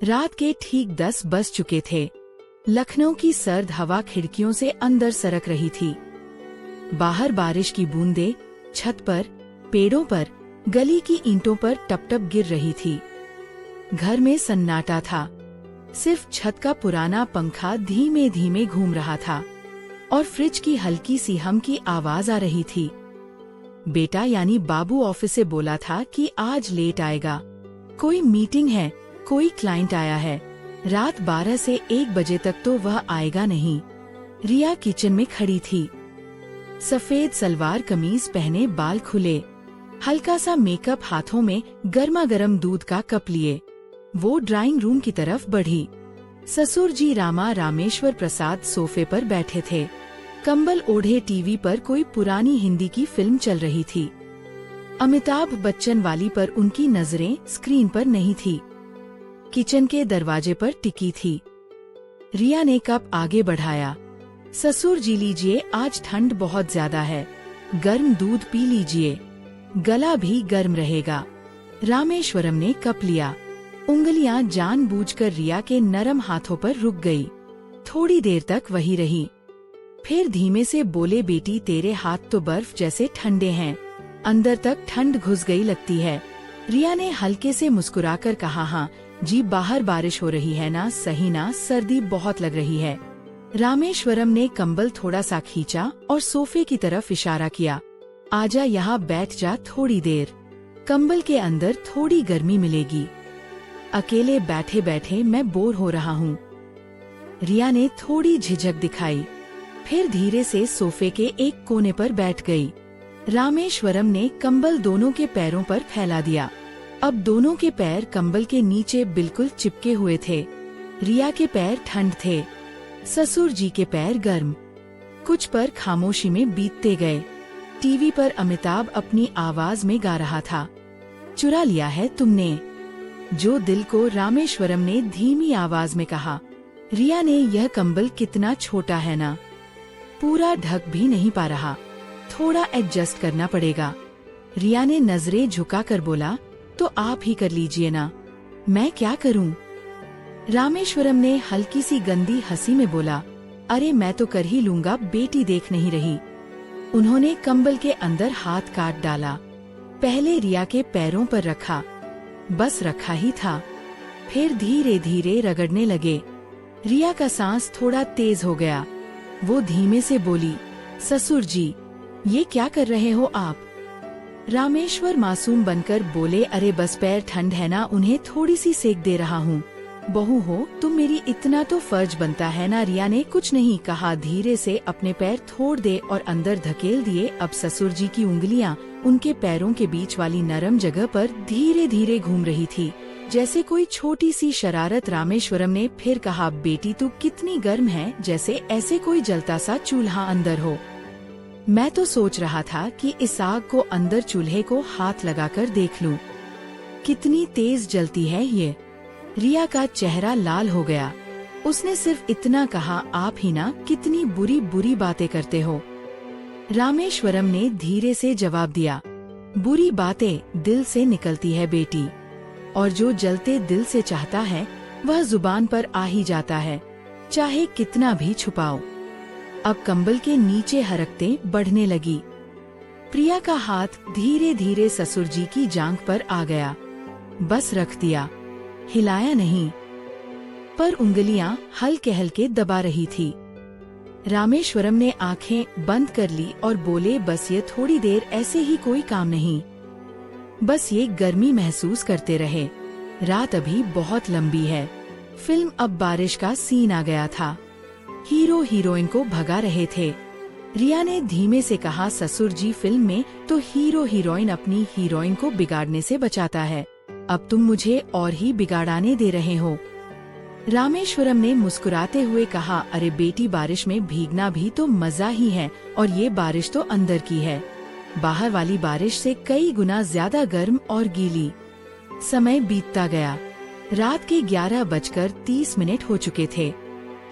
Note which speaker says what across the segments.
Speaker 1: रात के ठीक 10 बज चुके थे। लखनऊ की सर्द हवा खिड़कियों से अंदर सरक रही थी। बाहर बारिश की बूंदें छत पर, पेड़ों पर, गली की ईंटों पर टप-टप गिर रही थी। घर में सन्नाटा था। सिर्फ छत का पुराना पंखा धीमे धीमे घूम रहा था और फ्रिज की हल्की सी हम की आवाज आ रही थी। बेटा यानी बाबू ऑफिस से बोला था कि आज लेट आएगा। कोई मीटिंग है, कोई क्लाइंट आया है। रात 12 से 1 बजे तक तो वह आएगा नहीं। रिया किचन में खड़ी थी, सफेद सलवार कमीज पहने, बाल खुले, हल्का सा मेकअप हाथों में, गर्मा गर्म दूध का कप लिए वो ड्राइंग रूम की तरफ बढ़ी। ससुर जी रामा रामेश्वर प्रसाद सोफे पर बैठे थे। कंबल ओढ़े टीवी पर कोई पुरानी हिंदी की फिल्म चल रही थी। अमिताभ बच्चन वाली पर उनकी नजरें स्क्रीन पर नहीं थी, किचन के दरवाजे पर टिकी थी। रिया ने कप आगे बढ़ाया। ससुर जी लीजिए, आज ठंड बहुत ज्यादा है, गर्म दूध पी लीजिए, गला भी गर्म रहेगा। रामेश्वरम ने कप लिया। उंगलियां जानबूझकर रिया के नरम हाथों पर रुक गई। थोड़ी देर तक वही रही, फिर धीमे से बोले, बेटी तेरे हाथ तो बर्फ जैसे ठंडे हैं, अंदर तक ठंड घुस गई लगती है। रिया ने हल्के से मुस्कुराकर कहा, हाँ जी, बाहर बारिश हो रही है ना, सही ना, सर्दी बहुत लग रही है। रामेश्वरम ने कंबल थोड़ा सा खींचा और सोफे की तरफ इशारा किया। आजा यहाँ बैठ जा थोड़ी देर, कंबल के अंदर थोड़ी गर्मी मिलेगी। अकेले बैठे बैठे मैं बोर हो रहा हूँ। रिया ने थोड़ी झिझक दिखाई, फिर धीरे से सोफे के एक कोने पर बैठ गई। रामेश्वरम ने कंबल दोनों के पैरों पर फैला दिया। अब दोनों के पैर कंबल के नीचे बिल्कुल चिपके हुए थे। रिया के पैर ठंड थे, ससुर जी के पैर गर्म। कुछ पर खामोशी में बीतते गए। टीवी पर अमिताभ अपनी आवाज में गा रहा था, चुरा लिया है तुमने जो दिल को। रामेश्वरम ने धीमी आवाज में कहा, रिया ने, यह कंबल कितना छोटा है ना, पूरा ढक भी नहीं पा रहा, थोड़ा एडजस्ट करना पड़ेगा। रिया ने नजरें झुकाकर बोला, तो आप ही कर लीजिए ना, मैं क्या करूं? रामेश्वरम ने हल्की सी गंदी हंसी में बोला, अरे मैं तो कर ही लूंगा, बेटी देख नहीं रही। उन्होंने कंबल के अंदर हाथ काट डाला, पहले रिया के पैरों पर रखा, बस रखा ही था, फिर धीरे धीरे रगड़ने लगे। रिया का सांस थोड़ा तेज हो गया। वो धीमे से बोली, ससुर जी ये क्या कर रहे हो आप? रामेश्वर मासूम बनकर बोले, अरे बस पैर ठंड है ना, उन्हें थोड़ी सी सेक दे रहा हूँ। बहू हो तुम मेरी, इतना तो फर्ज बनता है ना। रिया ने कुछ नहीं कहा, धीरे से अपने पैर थोड़ दे और अंदर धकेल दिए। अब ससुर जी की उंगलियां उनके पैरों के बीच वाली नरम जगह पर धीरे धीरे घूम रही थी, जैसे कोई छोटी सी शरारत। रामेश्वरम ने फिर कहा, बेटी तू कितनी गर्म है, जैसे ऐसे कोई जलता सा चूल्हा अंदर हो। मैं तो सोच रहा था कि इस आग को अंदर चूल्हे को हाथ लगाकर देख लूं, कितनी तेज जलती है ये। रिया का चेहरा लाल हो गया। उसने सिर्फ इतना कहा, आप ही ना कितनी बुरी बुरी बातें करते हो। रामेश्वरम ने धीरे से जवाब दिया, बुरी बातें दिल से निकलती है बेटी, और जो जलते दिल से चाहता है वह जुबान पर आ ही जाता है, चाहे कितना भी छुपाओ। अब कंबल के नीचे हरकतें बढ़ने लगी। प्रिया का हाथ धीरे धीरे ससुर जी की जांघ पर आ गया, बस रख दिया, हिलाया नहीं, पर उंगलियां हल्के हल्के दबा रही थी। रामेश्वरम ने आंखें बंद कर ली और बोले, बस ये थोड़ी देर ऐसे ही, कोई काम नहीं, बस ये गर्मी महसूस करते रहे। रात अभी बहुत लंबी है। फिल्म अब बारिश का सीन आ गया था। हीरो हीरोइन को भगा रहे थे। रिया ने धीमे से कहा, ससुर जी फिल्म में तो हीरो हीरोइन अपनी हीरोइन को बिगाड़ने से बचाता है, अब तुम मुझे और ही बिगाड़ाने दे रहे हो। रामेश्वरम ने मुस्कुराते हुए कहा, अरे बेटी बारिश में भीगना भी तो मजा ही है, और ये बारिश तो अंदर की है, बाहर वाली बारिश से कई गुना ज्यादा गर्म और गीली। समय बीतता गया। रात के 11:30 हो चुके थे।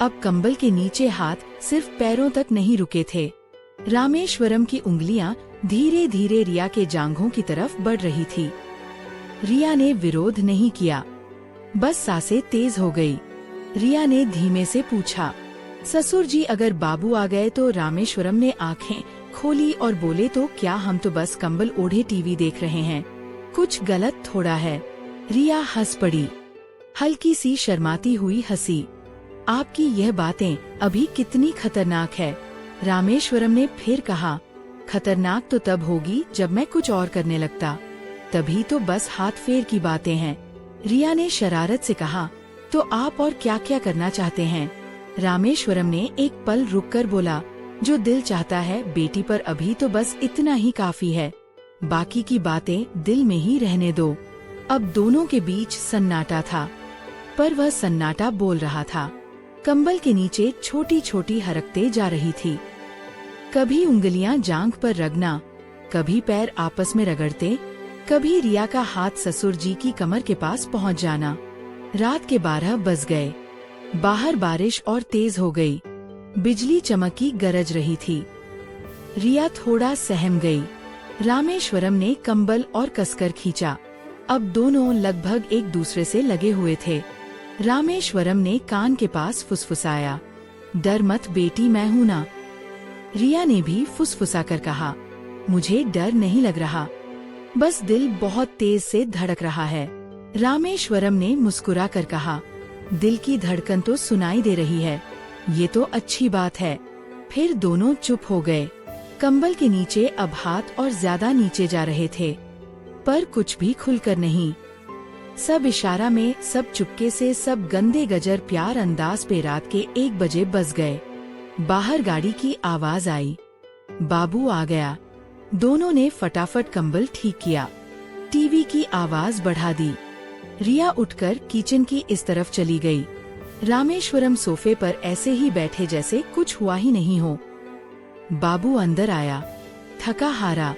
Speaker 1: अब कंबल के नीचे हाथ सिर्फ पैरों तक नहीं रुके थे। रामेश्वरम की उंगलियां धीरे धीरे रिया के जांघों की तरफ बढ़ रही थी। रिया ने विरोध नहीं किया, बस सांसें तेज हो गई। रिया ने धीमे से पूछा, ससुर जी अगर बाबू आ गए तो? रामेश्वरम ने आंखें खोली और बोले, तो क्या हम तो बस कंबल ओढ़े टीवी देख रहे हैं, कुछ गलत थोड़ा है। रिया हंस पड़ी, हल्की सी शर्माती हुई हंसी। आपकी यह बातें अभी कितनी खतरनाक है। रामेश्वरम ने फिर कहा, खतरनाक तो तब होगी जब मैं कुछ और करने लगता, तभी तो बस हाथ फेर की बातें हैं। रिया ने शरारत से कहा, तो आप और क्या क्या करना चाहते हैं? रामेश्वरम ने एक पल रुककर बोला, जो दिल चाहता है बेटी पर, अभी तो बस इतना ही काफी है, बाकी की बातें दिल में ही रहने दो। अब दोनों के बीच सन्नाटा था, पर वह सन्नाटा बोल रहा था। कंबल के नीचे छोटी छोटी हरकतें जा रही थी, कभी उंगलियां जांघ पर रगना, कभी पैर आपस में रगड़ते, कभी रिया का हाथ ससुर जी की कमर के पास पहुंच जाना। रात के 12 बज गए, बाहर बारिश और तेज हो गई, बिजली चमकी गरज रही थी। रिया थोड़ा सहम गई। रामेश्वरम ने कंबल और कसकर खींचा। अब दोनों लगभग एक दूसरे से लगे हुए थे। रामेश्वरम ने कान के पास फुसफुसाया, डर मत बेटी, मैं हूँ ना। रिया ने भी फुसफुसा कर कहा, मुझे डर नहीं लग रहा, बस दिल बहुत तेज से धड़क रहा है। रामेश्वरम ने मुस्कुरा कर कहा, दिल की धड़कन तो सुनाई दे रही है, ये तो अच्छी बात है। फिर दोनों चुप हो गए। कंबल के नीचे अब हाथ और ज्यादा नीचे जा रहे थे, पर कुछ भी खुलकर नहीं। सब इशारा में, सब चुपके से, सब गंदे गजर प्यार अंदाज पे। रात के 1 बजे बज गए। बाहर गाड़ी की आवाज आई, बाबू आ गया। दोनों ने फटाफट कंबल ठीक किया, टीवी की आवाज बढ़ा दी। रिया उठकर किचन की इस तरफ चली गई। रामेश्वरम सोफे पर ऐसे ही बैठे जैसे कुछ हुआ ही नहीं हो। बाबू अंदर आया, थका हारा।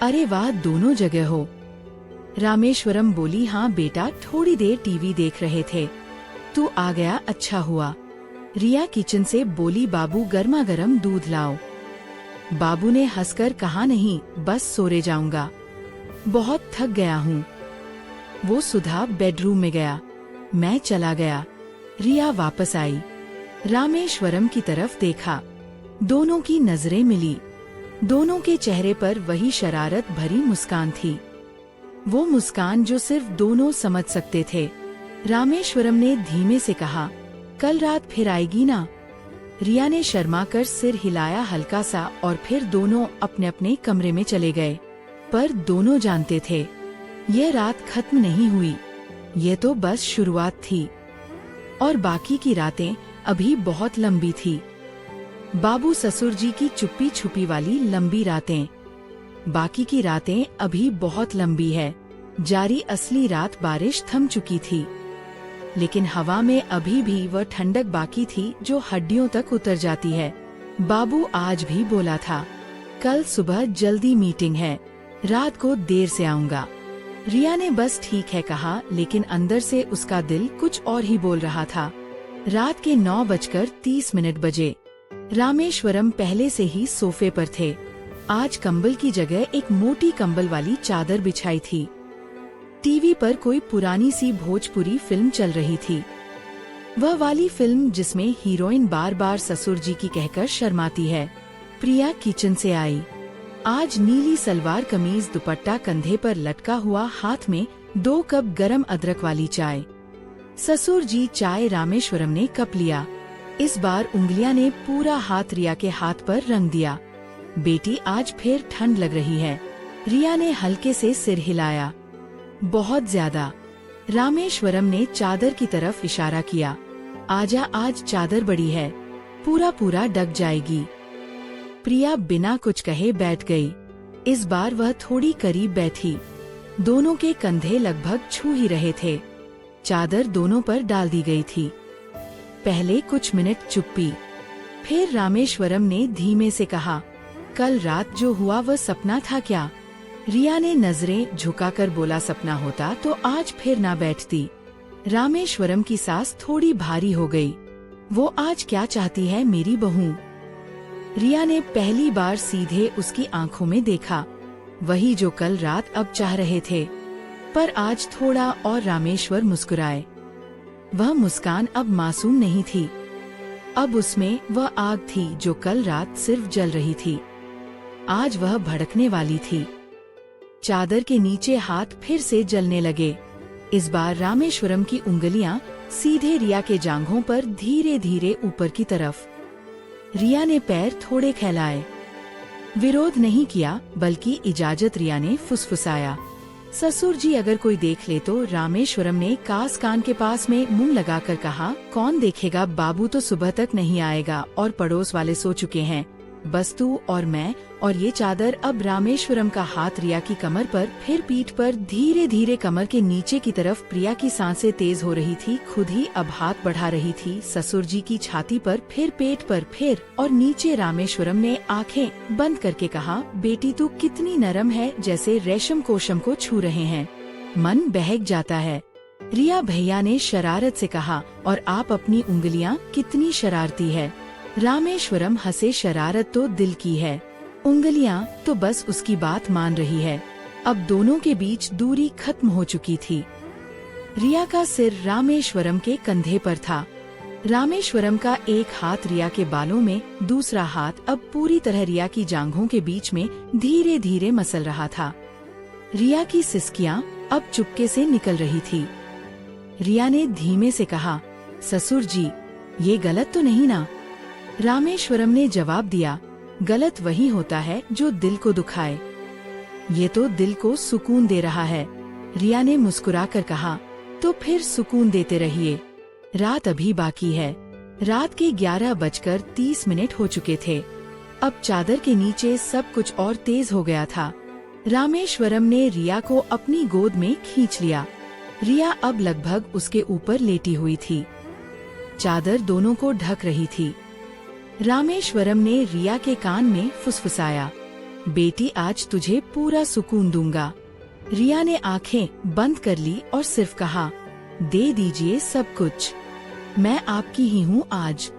Speaker 1: अरे वाह, दोनों जगह हो। रामेश्वरम बोली, हाँ बेटा, थोड़ी देर टीवी देख रहे थे, तू आ गया, अच्छा हुआ। रिया किचन से बोली, बाबू गर्मा गर्म दूध लाओ। बाबू ने हंसकर कहा, नहीं, बस सोने जाऊंगा, बहुत थक गया हूँ। वो सुधा बेडरूम में गया, मैं चला गया। रिया वापस आई, रामेश्वरम की तरफ देखा, दोनों की नजरें मिली। दोनों के चेहरे पर वही शरारत भरी मुस्कान थी, वो मुस्कान जो सिर्फ दोनों समझ सकते थे। रामेश्वरम ने धीमे से कहा, कल रात फिर आएगी ना? रिया ने शर्माकर सिर हिलाया हल्का सा, और फिर दोनों अपने अपने कमरे में चले गए। पर दोनों जानते थे, ये रात खत्म नहीं हुई, ये तो बस शुरुआत थी, और बाकी की रातें अभी बहुत लंबी थी। बाबू ससुर जी की चुप्पी छुपी वाली लंबी रातें, बाकी की रातें अभी बहुत लंबी है। जारी असली रात बारिश थम चुकी थी, लेकिन हवा में अभी भी वह ठंडक बाकी थी जो हड्डियों तक उतर जाती है। बाबू आज भी बोला था, कल सुबह जल्दी मीटिंग है, रात को देर से आऊंगा। रिया ने बस ठीक है कहा, लेकिन अंदर से उसका दिल कुछ और ही बोल रहा था। रात के 9:30 बजे। रामेश्वरम पहले से ही सोफे पर थे। आज कंबल की जगह एक मोटी कंबल वाली चादर बिछाई थी। टीवी पर कोई पुरानी सी भोजपुरी फिल्म चल रही थी, वह वाली फिल्म जिसमें हीरोइन बार बार ससुर जी की कहकर शर्माती है। प्रिया किचन से आई, आज नीली सलवार कमीज, दुपट्टा कंधे पर लटका हुआ, हाथ में 2 कप गरम अदरक वाली चाय। ससुर जी चाय, रामेश्वरम ने कप लिया। इस बार उंगलियां ने पूरा हाथ रिया के हाथ पर रंग दिया। बेटी, आज फिर ठंड लग रही है। रिया ने हल्के से सिर हिलाया, बहुत ज्यादा। रामेश्वरम ने चादर की तरफ इशारा किया, आजा, आज चादर बड़ी है, पूरा पूरा ढक जाएगी। प्रिया बिना कुछ कहे बैठ गई। इस बार वह थोड़ी करीब बैठी, दोनों के कंधे लगभग छू ही रहे थे। चादर दोनों पर डाल दी गई थी। पहले कुछ मिनट चुप्पी, फिर रामेश्वरम ने धीमे से कहा, कल रात जो हुआ वह सपना था क्या? रिया ने नजरें झुकाकर बोला, सपना होता तो आज फिर ना बैठती। रामेश्वरम की सांस थोड़ी भारी हो गई। वो आज क्या चाहती है मेरी बहू? रिया ने पहली बार सीधे उसकी आंखों में देखा, वही जो कल रात अब चाह रहे थे। पर आज थोड़ा और। रामेश्वर मुस्कुराए, वह मुस्कान अब मासूम नहीं थी, अब उसमें वह आग थी जो कल रात सिर्फ जल रही थी, आज वह भड़कने वाली थी। चादर के नीचे हाथ फिर से जलने लगे। इस बार रामेश्वरम की उंगलियां सीधे रिया के जांघों पर धीरे धीरे ऊपर की तरफ। रिया ने पैर थोड़े फैलाए, विरोध नहीं किया बल्कि इजाजत। रिया ने फुसफुसाया, ससुर जी अगर कोई देख ले तो। रामेश्वरम ने कास कान के पास में मुंह लगाकर कहा, कौन देखेगा, बाबू तो सुबह तक नहीं आएगा और पड़ोस वाले सो चुके हैं, बस तू और मैं और ये चादर। अब रामेश्वरम का हाथ रिया की कमर पर, फिर पीठ पर, धीरे धीरे कमर के नीचे की तरफ। प्रिया की सांसें तेज हो रही थी, खुद ही अब हाथ बढ़ा रही थी ससुर जी की छाती पर, फिर पेट पर, फिर और नीचे। रामेश्वरम ने आंखें बंद करके कहा, बेटी तू कितनी नरम है, जैसे रेशम कोशम को छू रहे हैं, मन बहक जाता है। रिया भैया ने शरारत से कहा, और आप अपनी उंगलियां कितनी शरारती है। रामेश्वरम हंसे, शरारत तो दिल की है, उंगलियां तो बस उसकी बात मान रही है। अब दोनों के बीच दूरी खत्म हो चुकी थी। रिया का सिर रामेश्वरम के कंधे पर था। रामेश्वरम का एक हाथ रिया के बालों में, दूसरा हाथ अब पूरी तरह रिया की जांघों के बीच में धीरे धीरे मसल रहा था। रिया की सिसकियां अब चुपके से निकल रही थी। रिया ने धीमे से कहा, ससुर जी ये गलत तो नहीं ना। रामेश्वरम ने जवाब दिया, गलत वही होता है जो दिल को दुखाए, ये तो दिल को सुकून दे रहा है। रिया ने मुस्कुराकर कहा, तो फिर सुकून देते रहिए, रात अभी बाकी है। रात के 11:30 हो चुके थे। अब चादर के नीचे सब कुछ और तेज हो गया था। रामेश्वरम ने रिया को अपनी गोद में खींच लिया। रिया अब लगभग उसके ऊपर लेटी हुई थी, चादर दोनों को ढक रही थी। रामेश्वरम ने रिया के कान में फुसफुसाया, बेटी आज तुझे पूरा सुकून दूंगा। रिया ने आंखें बंद कर ली और सिर्फ कहा, दे दीजिए सब कुछ, मैं आपकी ही हूँ आज।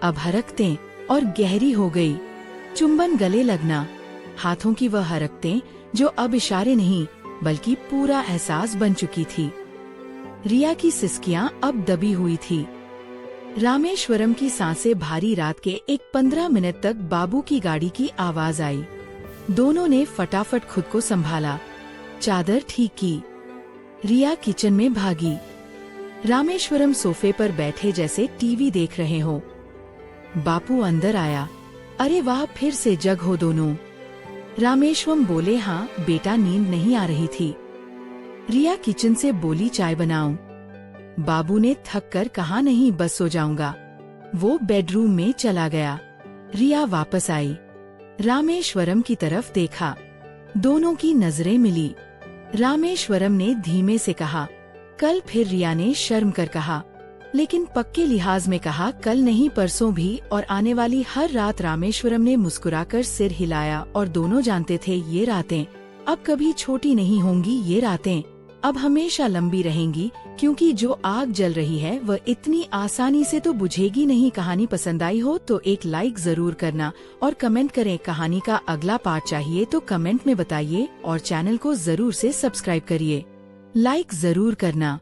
Speaker 1: अब हरकतें और गहरी हो गई, चुंबन, गले लगना, हाथों की वह हरकतें जो अब इशारे नहीं बल्कि पूरा एहसास बन चुकी थी। रिया की सिसकियां अब दबी हुई थी। रामेश्वरम की सांसें भारी। रात के 15 मिनट तक बाबू की गाड़ी की आवाज आई। दोनों ने फटाफट खुद को संभाला, चादर ठीक की। रिया किचन में भागी। रामेश्वरम सोफे पर बैठे जैसे टीवी देख रहे हो। बापू अंदर आया, अरे वाह, फिर से जग हो दोनों। रामेश्वरम बोले, हाँ बेटा, नींद नहीं आ रही थी। रिया किचन से बोली, चाय बनाऊं? बाबू ने थक कर कहा, नहीं बस सो जाऊंगा। वो बेडरूम में चला गया। रिया वापस आई, रामेश्वरम की तरफ देखा, दोनों की नजरें मिली। रामेश्वरम ने धीमे से कहा, कल? फिर रिया ने शर्म कर कहा, लेकिन पक्के लिहाज में कहा, कल नहीं परसों भी, और आने वाली हर रात। रामेश्वरम ने मुस्कुराकर सिर हिलाया, और दोनों जानते थे ये रातें अब कभी छोटी नहीं होंगी। ये रातें अब हमेशा लंबी रहेंगी, क्योंकि जो आग जल रही है वह इतनी आसानी से तो बुझेगी नहीं। कहानी पसंद आई हो तो एक लाइक जरूर करना और कमेंट करें। कहानी का अगला पार्ट चाहिए तो कमेंट में बताइए, और चैनल को जरूर से सब्सक्राइब करिए, लाइक जरूर करना।